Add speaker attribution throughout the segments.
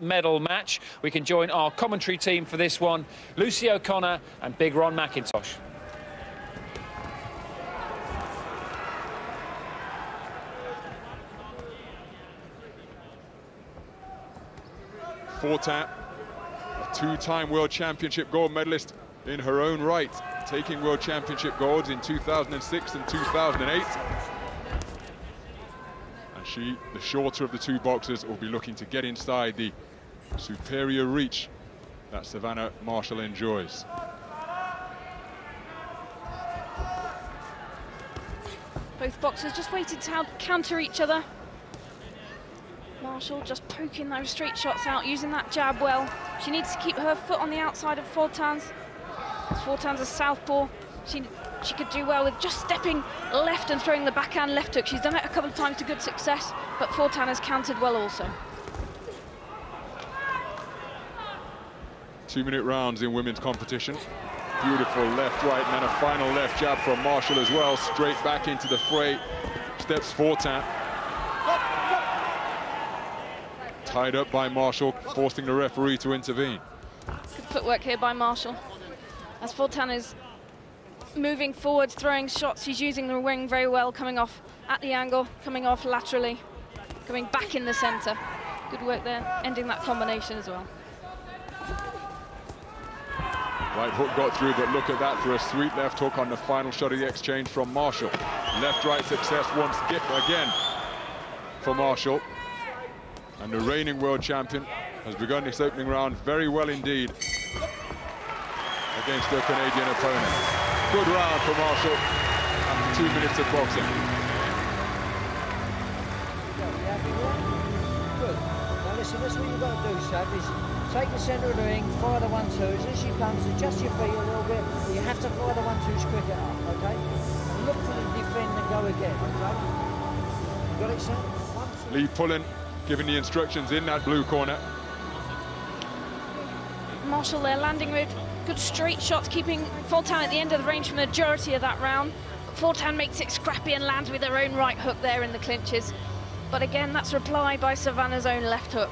Speaker 1: medal match. We can join our commentary team for this one, Lucy O'Connor and Big Ron McIntosh.
Speaker 2: Fortin, a two-time World Championship gold medalist in her own right, taking World Championship golds in 2006 and 2008. And she, the shorter of the two boxers, will be looking to get inside the superior reach that Savannah Marshall enjoys.
Speaker 3: Both boxers just waiting to counter each other. Marshall just poking those straight shots out, using that jab well. She needs to keep her foot on the outside of Fortin's. Fortin's a southpaw. She could do well with just stepping left and throwing the backhand left hook. She's done it a couple of times to good success, but Fortin has countered well also.
Speaker 2: 2-minute rounds in women's competition. Beautiful left, right, and then a final left jab from Marshall as well. Straight back into the fray. Steps Fortin. Tied up by Marshall, forcing the referee to intervene.
Speaker 3: Good footwork here by Marshall. As Fortin is moving forward, throwing shots, she's using the ring very well, coming off at the angle, coming off laterally, coming back in the centre. Good work there, ending that combination as well.
Speaker 2: Right hook got through, but look at that for a sweet left hook on the final shot of the exchange from Marshall. Left-right success once again for Marshall. And the reigning world champion has begun this opening round very well indeed against her Canadian opponent. Good round for Marshall after 2 minutes of boxing.
Speaker 4: Good. Now listen, that's what you've got to do, Sav, is take the centre of the ring, fire the 1-2s. As she comes, adjust your feet a little bit. You have to fire the 1-2s quicker up, okay? And look for the defend and go again, okay? You got it, Sav?
Speaker 2: Lee Pullen giving the instructions in that blue corner.
Speaker 3: Marshall there landing with good straight shots, keeping Fortin at the end of the range for the majority of that round. Fortin makes it scrappy and lands with her own right hook there in the clinches. But again, that's reply by Savannah's own left hook.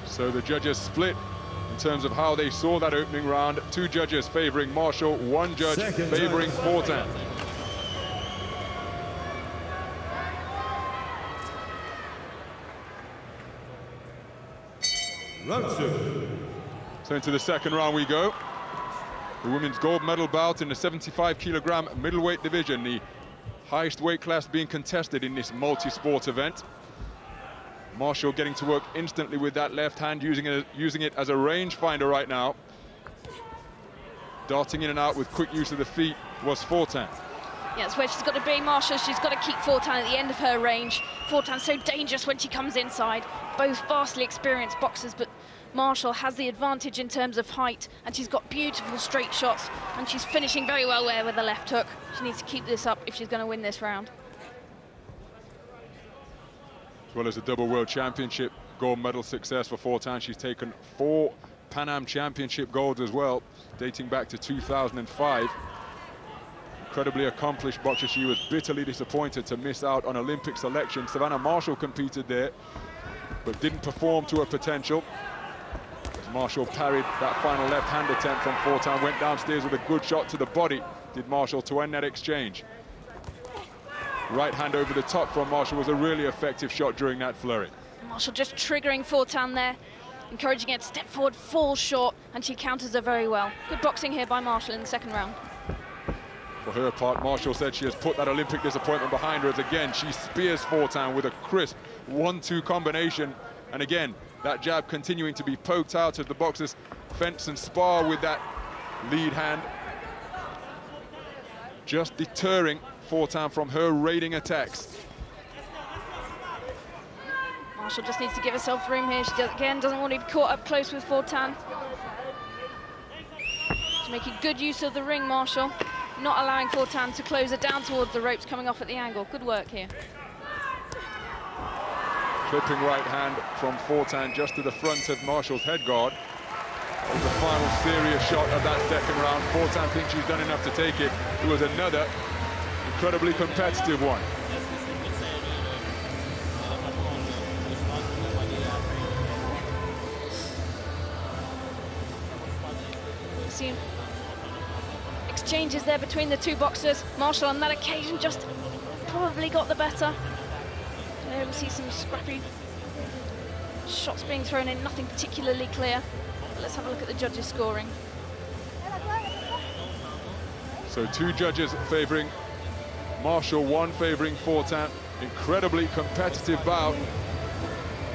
Speaker 2: So the judges split in terms of how they saw that opening round. 2 judges favouring Marshall, 1 judge favouring Fortin.
Speaker 5: Round 2.
Speaker 2: So into the second round we go. The women's gold medal bout in the 75-kilogram middleweight division, the highest weight class being contested in this multi-sport event. Marshall getting to work instantly with that left hand, using it as a rangefinder right now. Darting in and out with quick use of the feet was Fortin.
Speaker 3: Yeah, that's where she's got to be, Marshall. She's got to keep Fortin at the end of her range. Fortin's so dangerous when she comes inside. Both vastly experienced boxers, but Marshall has the advantage in terms of height, and she's got beautiful straight shots, and she's finishing very well there with the left hook. She needs to keep this up if she's going to win this round.
Speaker 2: As well as a double world championship gold medal success for Fortin, she's taken 4 Pan Am Championship golds as well, dating back to 2005. Incredibly accomplished boxer. She was bitterly disappointed to miss out on Olympic selection. Savannah Marshall competed there, but didn't perform to her potential. As Marshall parried that final left-hand attempt from Fortin, went downstairs with a good shot to the body, did Marshall, to end that exchange. Right hand over the top from Marshall was a really effective shot during that flurry.
Speaker 3: Marshall just triggering Fortin there, encouraging her to step forward, fall short, and she counters her very well. Good boxing here by Marshall in the second round.
Speaker 2: For her part, Marshall said she has put that Olympic disappointment behind her as again she spears Fortin with a crisp 1-2 combination. And again, that jab continuing to be poked out as the boxers fence and spar with that lead hand. Just deterring Fortin from her raiding attacks.
Speaker 3: Marshall just needs to give herself room here. She doesn't want to be caught up close with Fortin. She's making good use of the ring, Marshall. Not allowing Fortin to close her down towards the ropes, coming off at the angle. Good work here.
Speaker 2: Clipping right hand from Fortin just to the front of Marshall's head guard. It was the final serious shot of that second round. Fortin thinks she's done enough to take it. It was another incredibly competitive one.
Speaker 3: see exchanges there between the two boxers. Marshall on that occasion just probably got the better. There we see some scrappy shots being thrown in, nothing particularly clear. But let's have a look at the judges' scoring.
Speaker 2: So 2 judges favouring Marshall, 1 favouring Fortin. Incredibly competitive bout.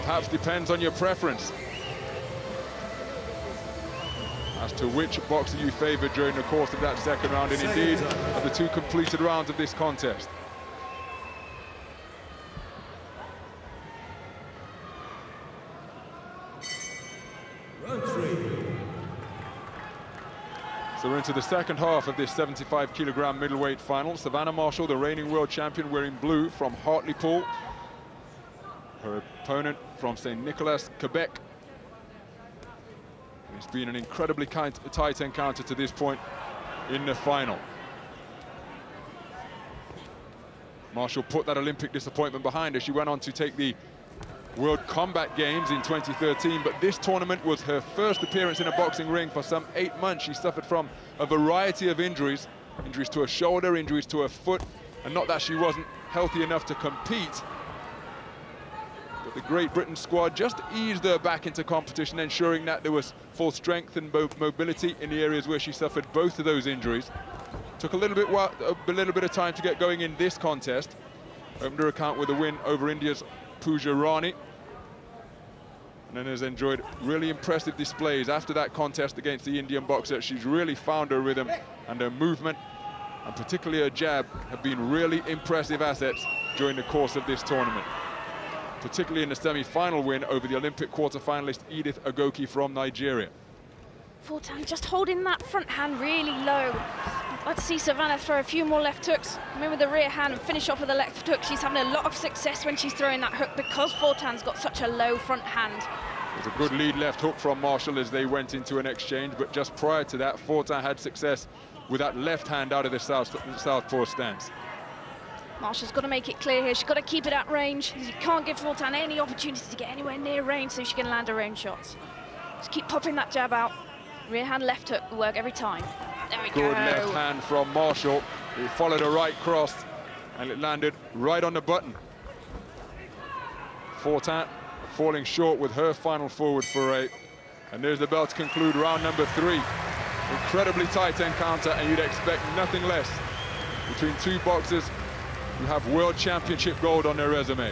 Speaker 2: Perhaps depends on your preference as to which boxer you favour during the course of that second round, and indeed of the 2 completed rounds of this contest.
Speaker 5: Round 3.
Speaker 2: So we're into the second half of this 75-kilogram middleweight final. Savannah Marshall, the reigning world champion, wearing blue from Hartlepool. Her opponent from St. Nicholas, Quebec. It's been an incredibly tight encounter to this point in the final. Marshall put that Olympic disappointment behind her. She went on to take the World Combat Games in 2013, but this tournament was her first appearance in a boxing ring for some 8 months. She suffered from a variety of injuries to her shoulder, injuries to her foot, and not that she wasn't healthy enough to compete, but the Great Britain squad just eased her back into competition, ensuring that there was full strength and mobility in the areas where she suffered both of those injuries. Took a little bit of time to get going in this contest. Opened her account with a win over India's Pooja Rani, and then has enjoyed really impressive displays after that contest against the Indian boxer. She's really found her rhythm, and her movement, and particularly her jab, have been really impressive assets during the course of this tournament, particularly in the semi-final win over the Olympic quarter-finalist Edith Agoki from Nigeria.
Speaker 3: Fortin just holding that front hand really low. I'd like to see Savannah throw a few more left hooks. Come in with the rear hand and finish off with a left hook. She's having a lot of success when she's throwing that hook because Fortin's got such a low front hand.
Speaker 2: It was a good lead left hook from Marshall as they went into an exchange, but just prior to that, Fortin had success with that left hand out of the southpaw stance.
Speaker 3: Marshall's got to make it clear here. She's got to keep it at range. You can't give Fortin any opportunity to get anywhere near range so she can land her own shots. Just keep popping that jab out. Rear hand left hook will work every time. There we go.
Speaker 2: Good left hand from Marshall. He followed a right cross and it landed right on the button. Fortin falling short with her final forward foray. And there's the bell to conclude round number 3. Incredibly tight encounter, and you'd expect nothing less between 2 boxers who have world championship gold on their resume.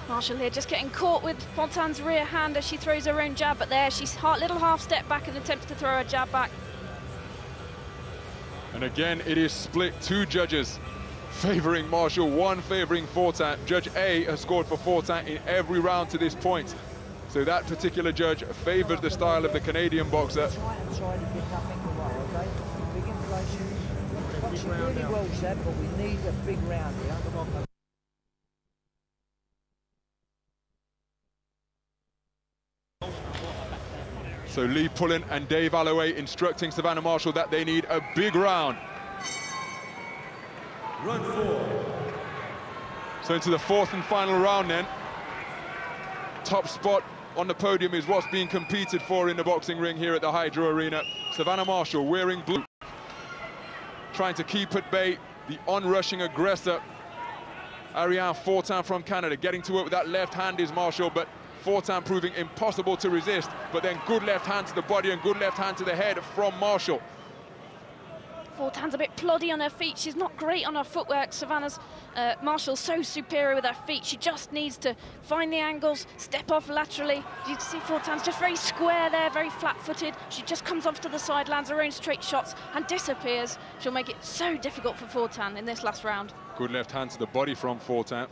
Speaker 3: Marshall here just getting caught with Fortin's rear hand as she throws her own jab, but there she's little half step back and attempts to throw her jab back.
Speaker 2: And again, it is split, 2 judges favouring Marshall, 1 favouring Fortin. Judge A has scored for Fortin in every round to this point. So that particular judge favours the style of the Canadian boxer.
Speaker 4: Try to get nothing away, okay? Big inflation. Boxing really well said, but we need a big round here.
Speaker 2: So Lee Pullen and Dave Alloway instructing Savannah Marshall that they need a big round.
Speaker 5: Round 4.
Speaker 2: So into the 4th and final round then. Top spot on the podium is what's being competed for in the boxing ring here at the Hydro Arena. Savannah Marshall wearing blue, trying to keep at bay the onrushing aggressor Ariane Fortin from Canada. Getting to it with that left hand is Marshall, but Fortin proving impossible to resist, but then good left hand to the body and good left hand to the head from Marshall.
Speaker 3: Fortin's a bit ploddy on her feet. She's not great on her footwork. Savannah's Marshall's so superior with her feet. She just needs to find the angles, step off laterally. You can see Fortin's just very square there, very flat-footed. She just comes off to the side, lands her own straight shots and disappears. She'll make it so difficult for Fortin in this last round.
Speaker 2: Good left hand to the body from Fortin.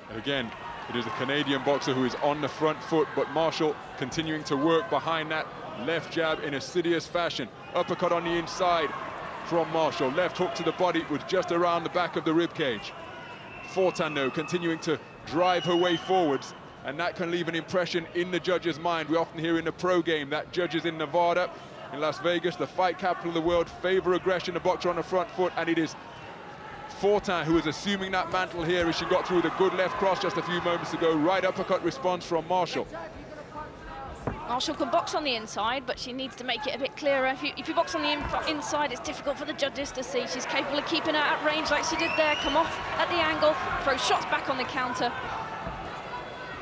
Speaker 2: And again, it is a Canadian boxer who is on the front foot, but Marshall continuing to work behind that left jab in assiduous fashion. Uppercut on the inside from Marshall. Left hook to the body was just around the back of the ribcage. Fortin, though, continuing to drive her way forwards, and that can leave an impression in the judge's mind. We often hear in the pro game that judges in Nevada, in Las Vegas, the fight capital of the world, favor aggression, the boxer on the front foot, and it is Fortin, who was assuming that mantle here as she got through the good left cross just a few moments ago. Right uppercut response from Marshall.
Speaker 3: Marshall can box on the inside, but she needs to make it a bit clearer. If you box on the inside, it's difficult for the judges to see. She's capable of keeping her at range like she did there, come off at the angle, throw shots back on the counter.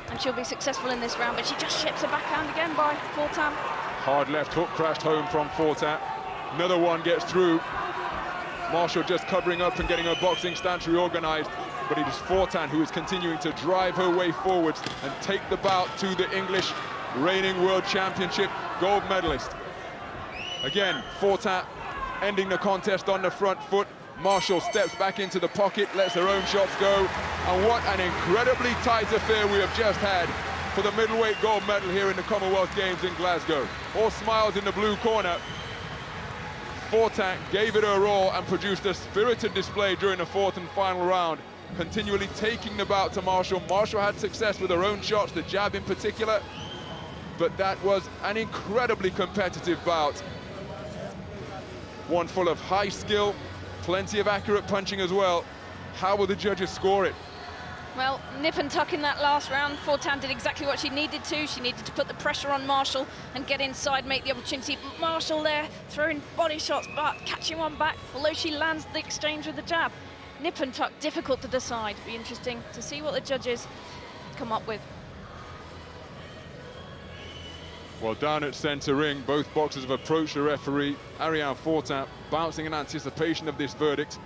Speaker 3: And she'll be successful in this round, but she just ships her backhand again by Fortin.
Speaker 2: Hard left hook crashed home from Fortin. Another one gets through. Marshall just covering up and getting her boxing stance reorganized, but it is Fortin who is continuing to drive her way forwards and take the bout to the English reigning world championship gold medalist. Again, Fortin ending the contest on the front foot. Marshall steps back into the pocket, lets her own shots go, and what an incredibly tight affair we have just had for the middleweight gold medal here in the Commonwealth Games in Glasgow. All smiles in the blue corner. Fortin gave it her all and produced a spirited display during the fourth and final round, continually taking the bout to Marshall. Marshall had success with her own shots, the jab in particular, but that was an incredibly competitive bout. One full of high skill, plenty of accurate punching as well. How will the judges score it?
Speaker 3: Well, nip and tuck in that last round. Fortin did exactly what she needed to. She needed to put the pressure on Marshall and get inside, make the opportunity. Marshall there, throwing body shots, but catching one back, although she lands the exchange with the jab. Nip and tuck, difficult to decide. Be interesting to see what the judges come up with.
Speaker 2: Well, down at centre ring, both boxers have approached the referee. Ariane Fortin bouncing in anticipation of this verdict.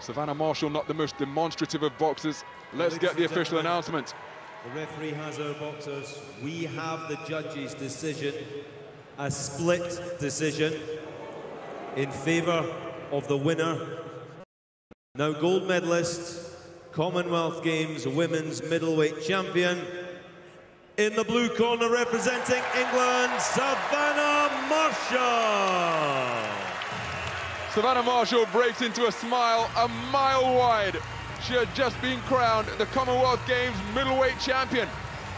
Speaker 2: Savannah Marshall, not the most demonstrative of boxers. Let's get the official announcement.
Speaker 5: The referee has our boxers. We have the judges' decision, a split decision in favour of the winner. Now, gold medalist, Commonwealth Games women's middleweight champion, in the blue corner representing England, Savannah Marshall.
Speaker 2: Savannah Marshall breaks into a smile a mile wide. She had just been crowned the Commonwealth Games middleweight champion,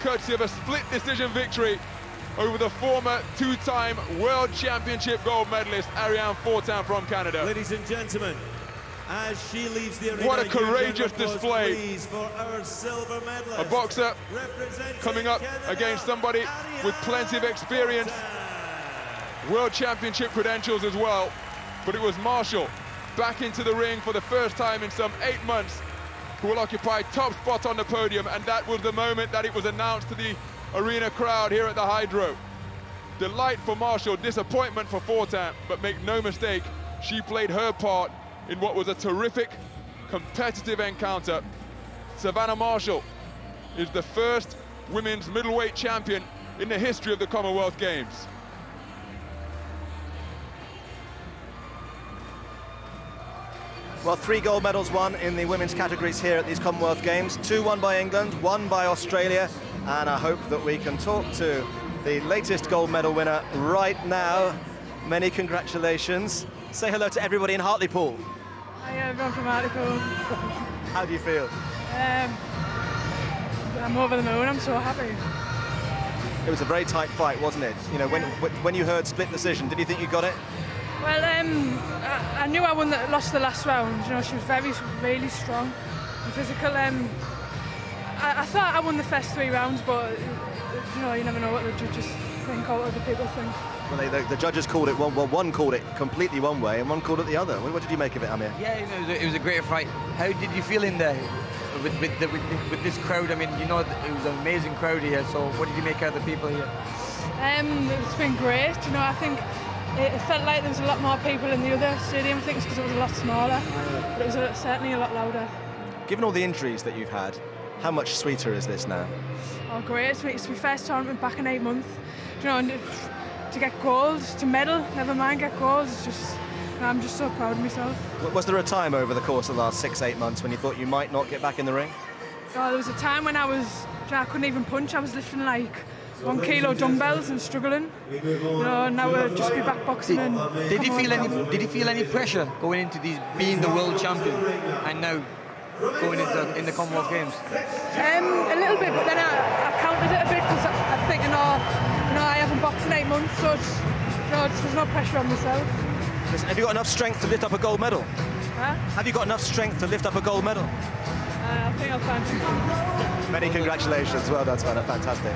Speaker 2: courtesy of a split decision victory over the former two-time World Championship gold medalist, Ariane Fortin from Canada.
Speaker 5: Ladies and gentlemen, as she leaves the arena,
Speaker 2: what a courageous display.
Speaker 5: For our silver medalist,
Speaker 2: a boxer coming up against somebody with plenty of experience, World Championship credentials as well. But it was Marshall back into the ring for the first time in some 8 months, who will occupy top spot on the podium, and that was the moment that it was announced to the arena crowd here at the Hydro. Delight for Marshall, disappointment for Fortin, but make no mistake, she played her part in what was a terrific, competitive encounter. Savannah Marshall is the first women's middleweight champion in the history of the Commonwealth Games.
Speaker 6: Well, 3 gold medals won in the women's categories here at these Commonwealth Games. 2 won by England, 1 by Australia. And I hope that we can talk to the latest gold medal winner right now. Many congratulations. Say hello to everybody in Hartlepool.
Speaker 7: Hi everyone from Hartlepool.
Speaker 6: How do you feel?
Speaker 7: I'm over the moon, I'm so happy.
Speaker 6: It was a very tight fight, wasn't it? You know, when you heard split decision, did you think you got it?
Speaker 7: Well, I knew I lost the last round. You know, she was really strong and physical. I thought I won the first 3 rounds, but you know, you never know what the judges think or what other people think.
Speaker 6: Well, the judges called it one called it completely one way and one called it the other. What did you make of it, Amir?
Speaker 8: Yeah, it was a great fight. How did you feel in there with this crowd? I mean, you know, it was an amazing crowd here. So, what did you make of the people here?
Speaker 7: It's been great. You know, I think it felt like there was a lot more people in the other stadium. I think it's because it was a lot smaller, but it was certainly a lot louder.
Speaker 6: Given all the injuries that you've had, how much sweeter is this now?
Speaker 7: Oh, great. It's my first tournament back in 8 months. You know, and to get gold, to medal, never mind get gold, it's just, you know, I'm just so proud of myself.
Speaker 6: Was there a time over the course of the last 6-8 months when you thought you might not get back in the ring?
Speaker 7: Oh, there was a time when I couldn't even punch. I was lifting like 1 kilo dumbbells and struggling. You know, now we'll just be back boxing.
Speaker 8: Did you feel any pressure going into these, being the world champion, and now going in the Commonwealth Games?
Speaker 7: A little bit, but then I counted it a bit because I think, you know, I haven't boxed in 8 months, so there's no pressure on myself.
Speaker 6: Have you got enough strength to lift up a gold medal? Have you got enough strength to lift up a gold medal?
Speaker 7: I think I'll find it.
Speaker 6: Many congratulations. Well done, Savannah. Fantastic.